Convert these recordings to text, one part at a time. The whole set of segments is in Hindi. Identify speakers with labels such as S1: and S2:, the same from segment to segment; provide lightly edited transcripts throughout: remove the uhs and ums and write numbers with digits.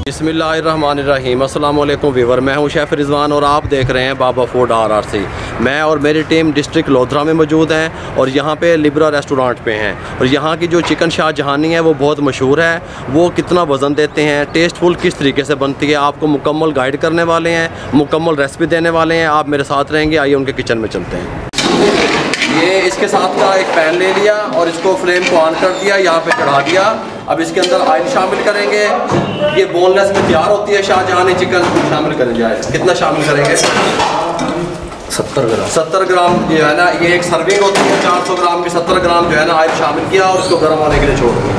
S1: बिस्मिल्लाहिर्रहमानिर्रहीम। अस्सलाम वालेकुम वीवर, मैं हूं शेफ़ रिज़वान और आप देख रहे हैं बाबा फूड RRC। मैं और मेरी टीम डिस्ट्रिक्ट लोधरा में मौजूद हैं और यहां पे लिब्रा रेस्टोरेंट पे हैं। और यहां की जो चिकन शाहजहानी है वो बहुत मशहूर है। वो कितना वज़न देते हैं, टेस्टफुल किस तरीके से बनती है, आपको मुकम्मल गाइड करने वाले हैं, मुकम्मल रेसिपी देने वाले हैं। आप मेरे साथ रहेंगे, आइए उनके किचन में चलते हैं। ये इसके साथ का एक पैन ले लिया और इसको फ्लेम को ऑन कर दिया, यहाँ पे चढ़ा दिया। अब इसके अंदर ऑयल शामिल करेंगे। ये बोनलेस में तैयार होती है शाहजहानी चिकन, शामिल करेंगे आयल। कितना शामिल करेंगे? 70 ग्राम जो है ना, ये एक सर्विंग होती है 400 ग्राम की। 70 ग्राम जो है ना ऑयल शामिल किया और इसको गर्म होने के लिए छोड़ दिया।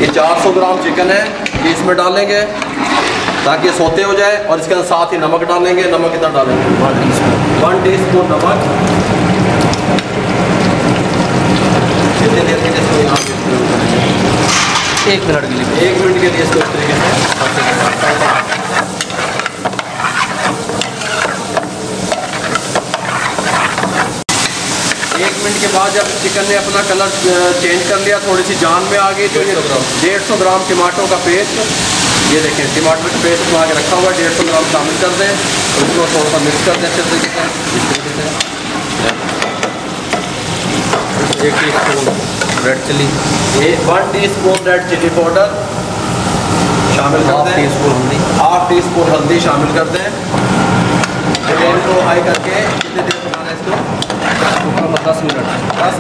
S1: ये 400 ग्राम चिकन है, ये इसमें डालेंगे ताकि ये सोते हो जाए। और इसके अंदर साथ ही नमक डालेंगे। नमक कितना डालेंगे? 1 टीस्पून नमक। कितनी देर के लिए इसको यहाँ 1 मिनट के लिए? 1 मिनट के लिए इसको इस तरीके से। एक मिनट के बाद जब चिकन ने अपना कलर चेंज कर लिया, थोड़ी सी जान में आ गई, तो ये 150 ग्राम टमाटो का पेस्ट, ये देखें टमाटर का पेस्ट बना के रखा हुआ है, 150 ग्राम शामिल कर दें और इसको थोड़ा सा मिक्स कर दें अच्छे तरीके से। इस तरीके से 1 teaspoon red chilli, 1 teaspoon red chilli powder शामिल कर दें। 1/2 टीस्पून हल्दी शामिल कर दें। फ्लेम को हाई करके कितनी देर पकाना है इसको? 10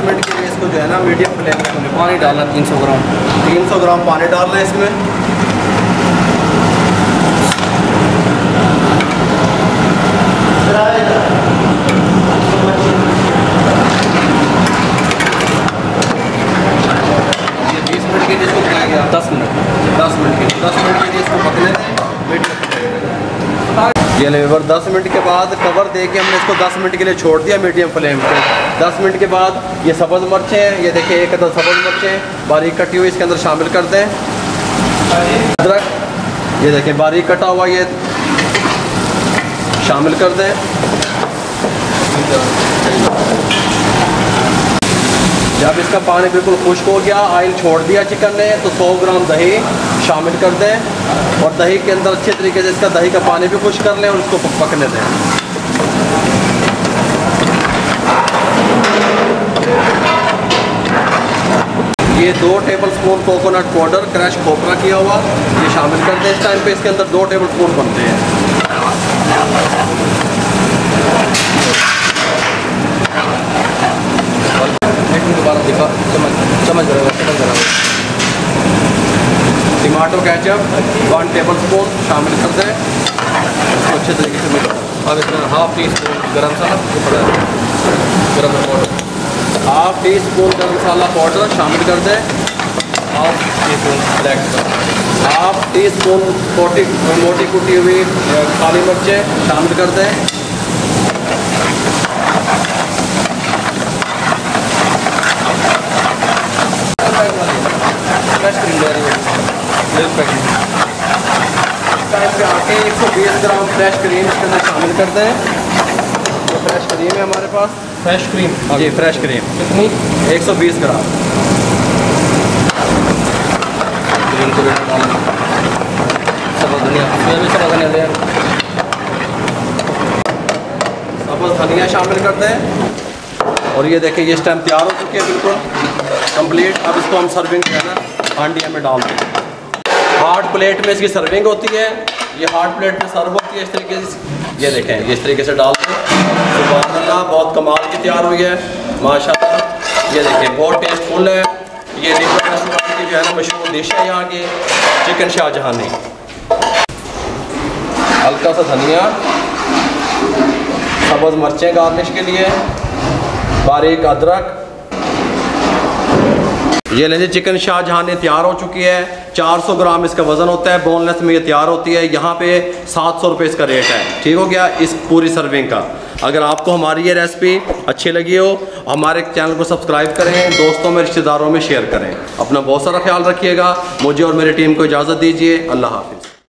S1: मिनट के लिए इसको जो है ना मीडियम फ्लेम में। पानी डालना 300 ग्राम पानी डालना है इसमें। ये 20 मिनट के लिए इसको पकाएंगे। 10 मिनट के लिए इसको पकने दें मीडियम। ये लेवर 10 मिनट के बाद कवर दे के हमने इसको 10 मिनट के लिए छोड़ दिया मीडियम फ्लेम पे। 10 मिनट के बाद ये सब्ज़ मिर्चें हैं, ये देखिए एक अदद सब्ज़ मिर्चें बारीक कटी हुई इसके अंदर शामिल कर दें। अदरक, ये देखिए बारीक कटा हुआ, ये शामिल कर दें। जब इसका पानी बिल्कुल खुश्क हो गया, ऑयल छोड़ दिया चिकन ने, तो 100 ग्राम दही शामिल कर दें और दही के अंदर अच्छे तरीके से इसका दही का पानी भी खुश्क कर लें और इसको पकने दें। ये 2 टेबलस्पून कोकोनट पाउडर क्रश खोपरा किया हुआ ये शामिल कर दें। इस टाइम पे इसके अंदर 2 टेबलस्पून बनते हैं। टमाटो केचप 1 टेबलस्पून शामिल कर दें, इसको अच्छे तरीके से मिक्स। अब इसमें 1/2 टीस्पून गरम मसाला पाउडर, 1/2 टीस्पून गरम मसाला पाउडर शामिल कर दें। 1/2 टीस्पून ब्लैक पेपर, 1/2 टीस्पून मोटी कुटी हुई काली मिर्चें शामिल कर दें। टाइम पे आके 120 ग्राम फ्रेश क्रीम इसके अंदर शामिल कर दें। जो फ्रेश क्रीम है हमारे पास, फ्रेश क्रीम, जी फ्रेश क्रीम कितनी? 120 ग्राम। क्रीम को सब्ज़ धनिया शामिल कर दें। और ये देखिए ये इस टाइम तैयार हो चुके हैं बिल्कुल कंप्लीट। अब इसको हम सर्विंग जो है ना हांडिया में डाल दें। हार्ड प्लेट में इसकी सर्विंग होती है, ये हार्ड प्लेट में सर्व होती है इस तरीके से। ये देखें ये इस तरीके से डाल दें। सुभान अल्लाह, बहुत कमाल की तैयार हुई है माशाल्लाह। ये देखें बहुत टेस्टफुल है। ये लिब्रा रेस्टोरेंट की जो है ना मशहूर डिश है यहाँ की, चिकन शाहजहानी। हल्का सा धनिया, सब्ज़ मिर्चें गार्निश के लिए, बारीक अदरक। ये लेंगे चिकन शाहजहानी तैयार हो चुकी है। 400 ग्राम इसका वज़न होता है, बोनलेस में ये तैयार होती है। यहाँ पे 700 रुपये इसका रेट है। ठीक हो गया इस पूरी सर्विंग का। अगर आपको हमारी ये रेसिपी अच्छी लगी हो, हमारे चैनल को सब्सक्राइब करें, दोस्तों में रिश्तेदारों में शेयर करें। अपना बहुत सारा ख्याल रखिएगा। मुझे और मेरी टीम को इजाज़त दीजिए। अल्लाह हाफ़िज़।